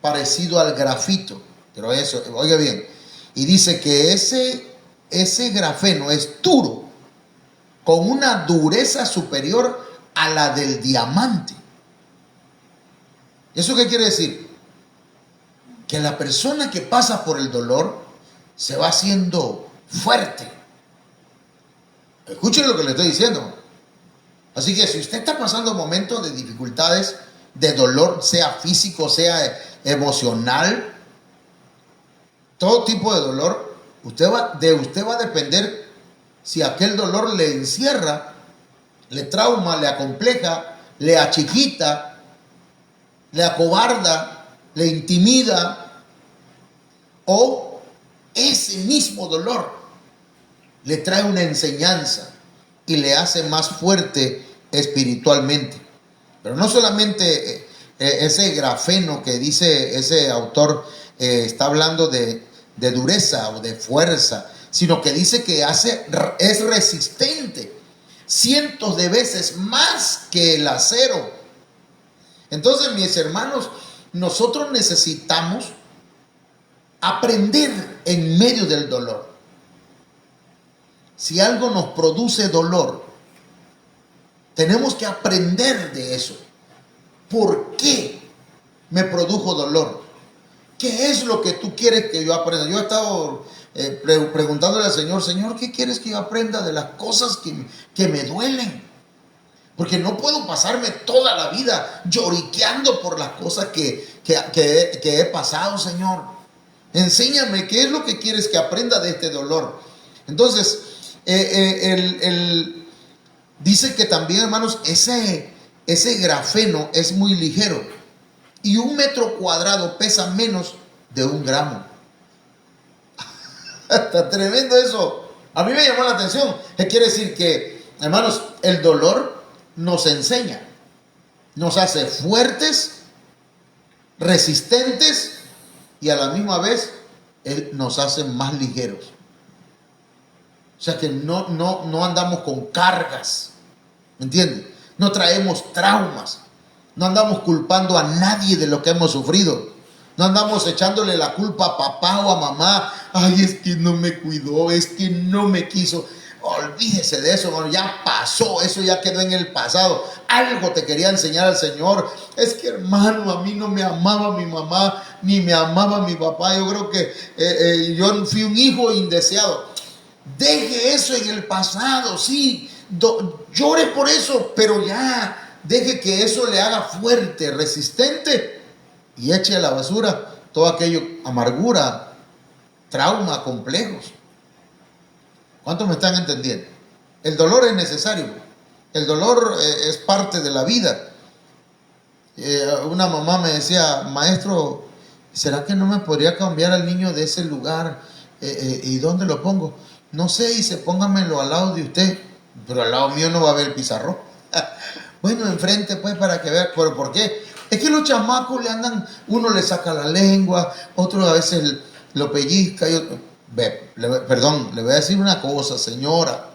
parecido al grafito. Pero eso, oiga bien, y dice que ese grafeno es duro, con una dureza superior a la del diamante. ¿Eso qué quiere decir? Que la persona que pasa por el dolor se va haciendo fuerte. Escuchen lo que le estoy diciendo. Así que si usted está pasando momentos de dificultades, de dolor, sea físico, sea emocional, todo tipo de dolor, usted va a depender si aquel dolor le encierra, le trauma, le acompleja, le achiquita, le acobarda, le intimida, o ese mismo dolor le trae una enseñanza y le hace más fuerte espiritualmente. Pero no solamente ese grafeno que dice ese autor está hablando de dureza o de fuerza, sino que dice que es resistente cientos de veces más que el acero. Entonces, mis hermanos, nosotros necesitamos aprender en medio del dolor. Si algo nos produce dolor, tenemos que aprender de eso. ¿Por qué me produjo dolor? ¿Qué es lo que tú quieres que yo aprenda? Yo he estado preguntándole al Señor, Señor, ¿qué quieres que yo aprenda de las cosas que me duelen? Porque no puedo pasarme toda la vida lloriqueando por las cosas que he pasado, Señor. Enséñame qué es lo que quieres que aprenda de este dolor. Entonces, dice que también, hermanos, ese grafeno es muy ligero y 1 metro cuadrado pesa menos de 1 gramo. Está tremendo eso. A mí me llamó la atención. ¿Qué quiere decir? Que, hermanos, el dolor nos enseña, nos hace fuertes, resistentes y a la misma vez Él nos hace más ligeros. O sea que no andamos con cargas, ¿me entiendes? No traemos traumas, no andamos culpando a nadie de lo que hemos sufrido, no andamos echándole la culpa a papá o a mamá. Ay, es que no me cuidó, es que no me quiso. Olvídese de eso, hermano, ya pasó, eso ya quedó en el pasado. Algo te quería enseñar el Señor. Es que, hermano, a mí no me amaba mi mamá, ni me amaba mi papá. Yo creo que yo fui un hijo indeseado. Deje eso en el pasado, sí, llore por eso, pero ya, deje que eso le haga fuerte, resistente, y eche a la basura todo aquello, amargura, trauma, complejos. ¿Cuántos me están entendiendo? El dolor es necesario, el dolor es parte de la vida. Una mamá me decía, maestro, ¿será que no me podría cambiar al niño de ese lugar? ¿Y dónde lo pongo? No sé, dice, póngamelo al lado de usted, pero al lado mío no va a haber el pizarrón. Bueno, enfrente pues para que vea, pero ¿por qué? Es que los chamacos le andan, uno le saca la lengua, otro a veces lo pellizca, perdón, le voy a decir una cosa, señora.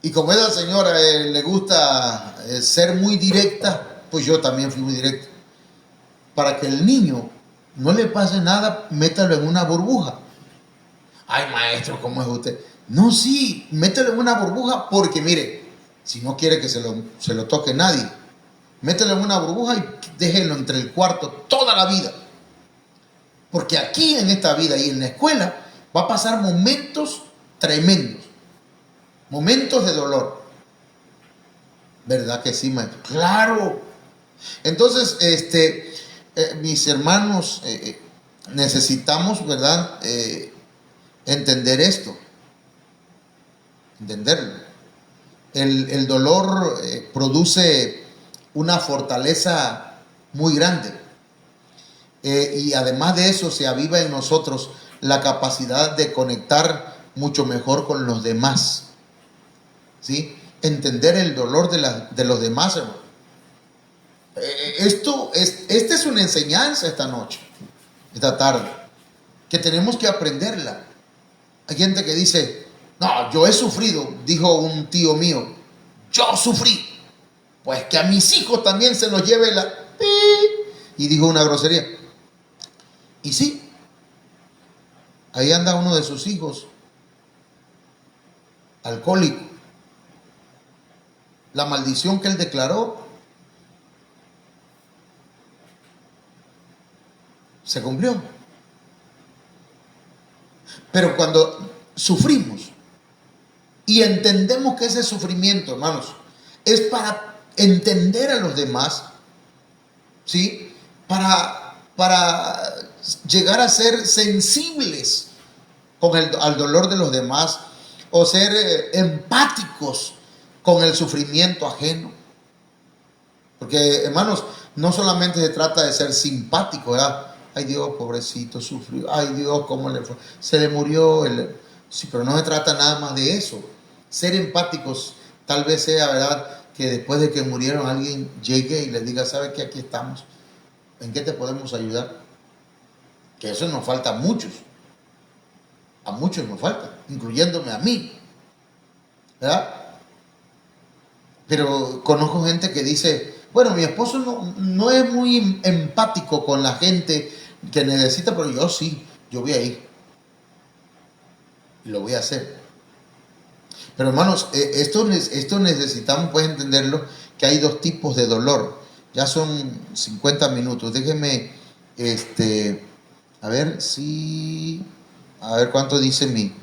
Y como esa señora le gusta ser muy directa, pues yo también fui muy directo. Para que el niño no le pase nada, métalo en una burbuja. Ay, maestro, ¿cómo es usted? No, sí, mételo en una burbuja porque, mire, si no quiere que se lo toque nadie, mételo en una burbuja y déjelo entre el cuarto toda la vida. Porque aquí en esta vida y en la escuela va a pasar momentos tremendos, momentos de dolor. ¿Verdad que sí, maestro? Claro. Entonces, mis hermanos, necesitamos, ¿verdad? Entender esto, entenderlo. El dolor produce una fortaleza muy grande. Y además de eso se aviva en nosotros la capacidad de conectar mucho mejor con los demás. ¿Sí? Entender el dolor de los demás, hermano. Esta es una enseñanza esta noche, esta tarde, que tenemos que aprenderla. Hay gente que dice, no, yo he sufrido, dijo un tío mío, yo sufrí, pues que a mis hijos también se los lleve la... Y dijo una grosería. Y sí, ahí anda uno de sus hijos, alcohólico. La maldición que él declaró se cumplió. Pero cuando sufrimos y entendemos que ese sufrimiento, hermanos, es para entender a los demás, ¿sí? Para llegar a ser sensibles al dolor de los demás o ser empáticos con el sufrimiento ajeno. Porque, hermanos, no solamente se trata de ser simpático, ¿verdad? Ay, Dios, pobrecito, sufrió. Ay, Dios, cómo le fue. Se le murió. Sí, pero no se trata nada más de eso. Ser empáticos tal vez sea, ¿verdad?, que después de que murieron alguien llegue y les diga, ¿sabe qué? Aquí estamos. ¿En qué te podemos ayudar? Que eso nos falta a muchos. A muchos nos falta, incluyéndome a mí. ¿Verdad? Pero conozco gente que dice, bueno, mi esposo no es muy empático con la gente que necesita, pero yo sí, yo voy a ir. Y lo voy a hacer. Pero hermanos, esto necesitamos pues entenderlo, que hay dos tipos de dolor. Ya son 50 minutos. Déjenme, a ver si, a ver cuánto dice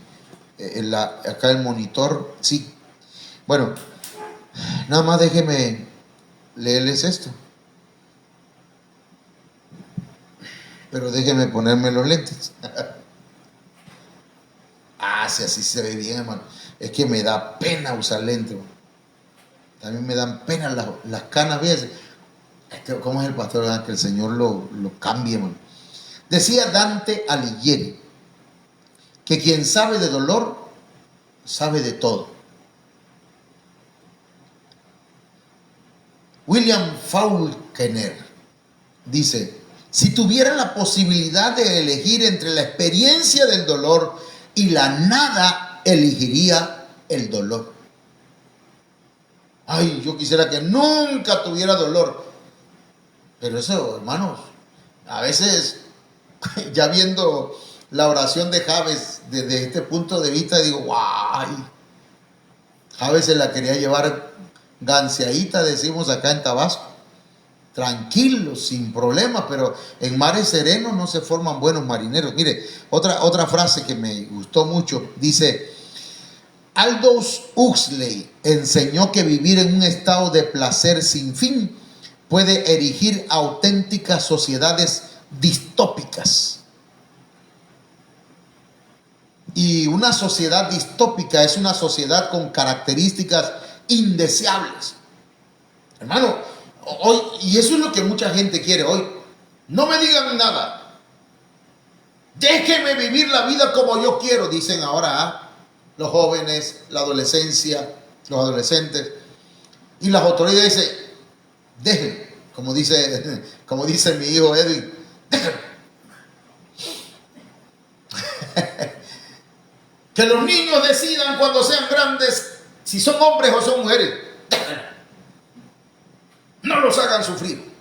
acá el monitor. Sí. Bueno, nada más déjenme leerles esto. Pero déjenme ponerme los lentes. Si así se ve bien, hermano. Es que me da pena usar lentes. También me dan pena las canas. ¿Cómo es el pastor? ¿Verdad? Que el Señor lo cambie, hermano. Decía Dante Alighieri que quien sabe de dolor, sabe de todo. William Faulkner dice, Si tuviera la posibilidad de elegir entre la experiencia del dolor y la nada, elegiría el dolor. Ay, yo quisiera que nunca tuviera dolor. Pero eso, hermanos, a veces, ya viendo la oración de Jabes desde este punto de vista, digo, guay, Jabes se la quería llevar ganseadita, decimos acá en Tabasco. Tranquilo, sin problemas, pero en mares serenos no se forman buenos marineros. Mire, otra frase que me gustó mucho, dice, Aldous Huxley enseñó que vivir en un estado de placer sin fin puede erigir auténticas sociedades distópicas. Y una sociedad distópica es una sociedad con características indeseables. Hermano, hoy, y eso es lo que mucha gente quiere hoy. No me digan nada. Déjenme vivir la vida como yo quiero, dicen ahora los jóvenes, la adolescencia, los adolescentes. Y las autoridades dicen, dejen, como dice mi hijo Edwin, dejen. Que los niños decidan cuando sean grandes si son hombres o son mujeres. Dejen. No los hagan sufrir.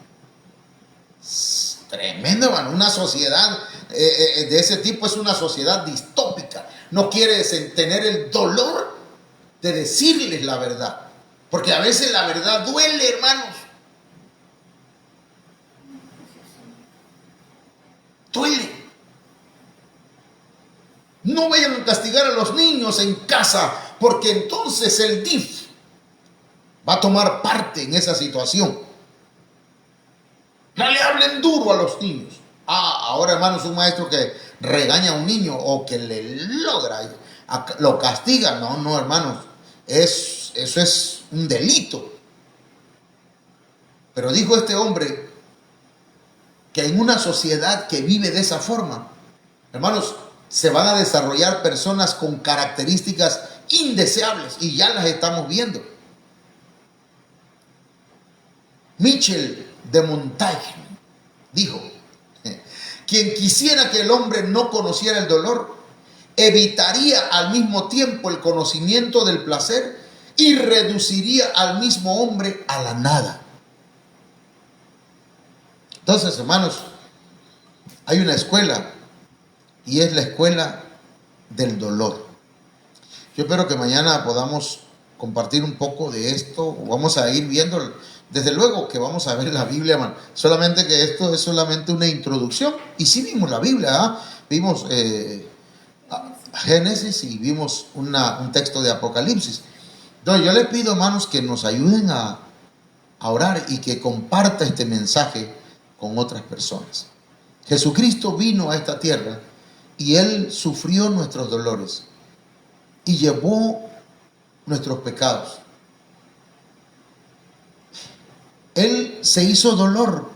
Es tremendo, hermano. Una sociedad de ese tipo es una sociedad distópica. No quiere tener el dolor de decirles la verdad. Porque a veces la verdad duele, hermanos. Duele. No vayan a castigar a los niños en casa, porque entonces el DIF va a tomar parte en esa situación. No le hablen duro a los niños. Ahora, hermanos, un maestro que regaña a un niño o que le logra, lo castiga. No, hermanos, eso es un delito. Pero dijo este hombre que en una sociedad que vive de esa forma, hermanos, se van a desarrollar personas con características indeseables y ya las estamos viendo. Michel de Montaigne dijo, quien quisiera que el hombre no conociera el dolor, evitaría al mismo tiempo el conocimiento del placer y reduciría al mismo hombre a la nada. Entonces, hermanos, hay una escuela y es la escuela del dolor. Yo espero que mañana podamos compartir un poco de esto. Vamos a ir viendo, desde luego que vamos a ver la Biblia, hermano. Solamente que esto es solamente una introducción. Y sí vimos la Biblia, vimos Génesis y vimos un texto de Apocalipsis. Entonces yo les pido, hermanos, que nos ayuden a orar y que comparta este mensaje con otras personas. Jesucristo vino a esta tierra y Él sufrió nuestros dolores y llevó nuestros pecados. Él se hizo dolor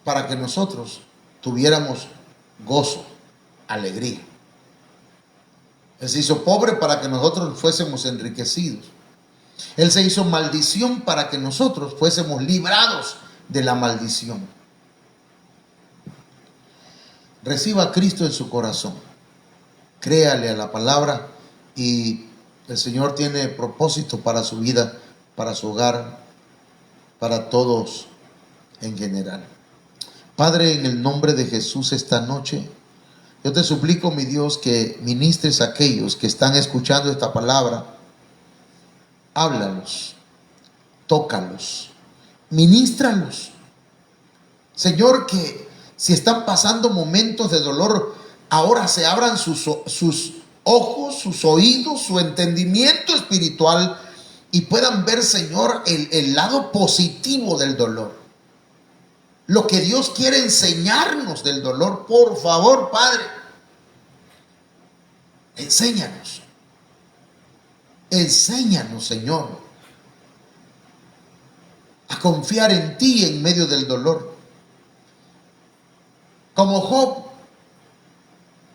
para que nosotros tuviéramos gozo, alegría. Él se hizo pobre para que nosotros fuésemos enriquecidos. Él se hizo maldición para que nosotros fuésemos librados de la maldición. Reciba a Cristo en su corazón. Créale a la palabra y el Señor tiene propósito para su vida, para su hogar, para todos en general. Padre, en el nombre de Jesús esta noche, yo te suplico, mi Dios, que ministres a aquellos que están escuchando esta palabra. Háblalos, tócalos, ministralos. Señor, que si están pasando momentos de dolor, ahora se abran sus ojos, sus oídos, su entendimiento espiritual y puedan ver, Señor, el lado positivo del dolor. Lo que Dios quiere enseñarnos del dolor, por favor, Padre, enséñanos. Enséñanos, Señor, a confiar en ti en medio del dolor. Como Job,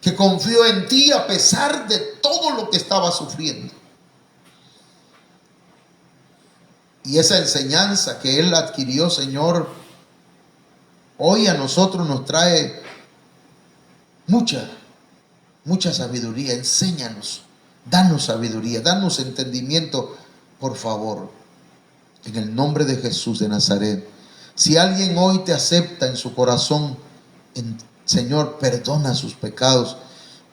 que confió en ti a pesar de todo lo que estaba sufriendo. Y esa enseñanza que él adquirió, Señor, hoy a nosotros nos trae mucha sabiduría. Enséñanos, danos sabiduría, danos entendimiento, por favor, en el nombre de Jesús de Nazaret. Si alguien hoy te acepta en su corazón, Señor, perdona sus pecados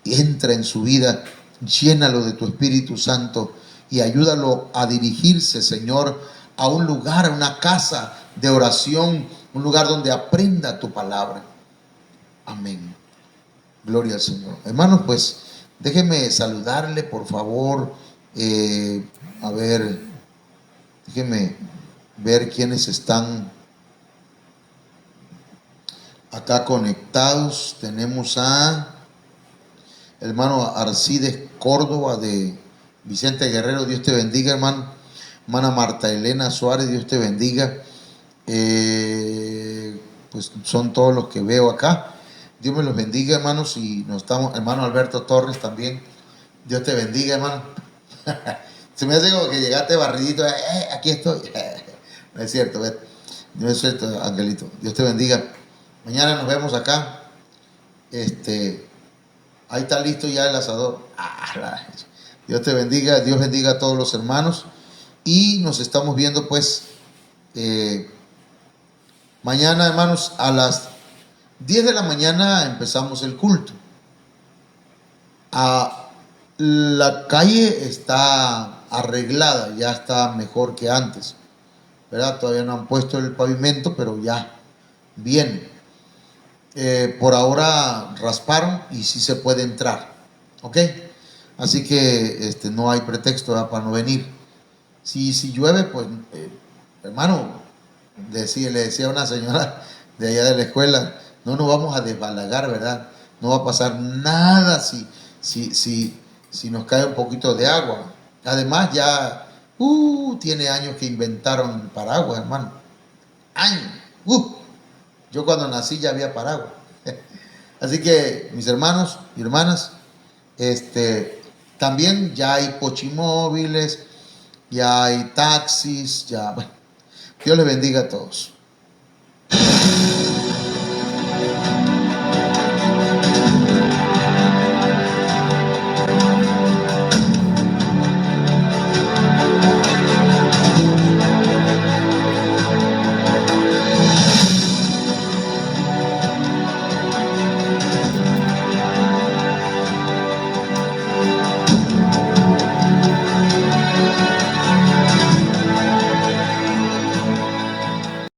y entra en su vida, llénalo de tu Espíritu Santo y ayúdalo a dirigirse, Señor, a un lugar, a una casa de oración, un lugar donde aprenda tu palabra. Amén. Gloria al Señor. Hermanos, pues déjenme saludarle, por favor. A ver, déjenme ver quiénes están acá conectados. Tenemos a hermano Arcides Córdoba de Vicente Guerrero. Dios te bendiga, hermano. Hermana Marta Elena Suárez, Dios te bendiga. Pues son todos los que veo acá. Dios me los bendiga, hermanos. Y nos estamos, hermano Alberto Torres también. Dios te bendiga, hermano. Se me hace como que llegaste barridito. Aquí estoy. No es cierto, no es cierto, Angelito. Dios te bendiga. Mañana nos vemos acá. Ahí está listo ya el asador. Dios te bendiga. Dios bendiga a todos los hermanos. Y nos estamos viendo pues mañana, hermanos, a las 10 de la mañana empezamos el culto. La calle está arreglada, ya está mejor que antes, ¿verdad? Todavía no han puesto el pavimento, pero ya bien. Por ahora rasparon y sí se puede entrar, ¿ok? Así que no hay pretexto, ¿verdad?, para no venir. Si llueve, pues, hermano, le decía a una señora de allá de la escuela, no nos vamos a desbalagar, ¿verdad? No va a pasar nada si nos cae un poquito de agua. Además, ya tiene años que inventaron el paraguas, hermano. Años. Yo cuando nací ya había paraguas. Así que, mis hermanos y hermanas, también ya hay pochimóviles, ya hay taxis, ya, bueno, Dios les bendiga a todos.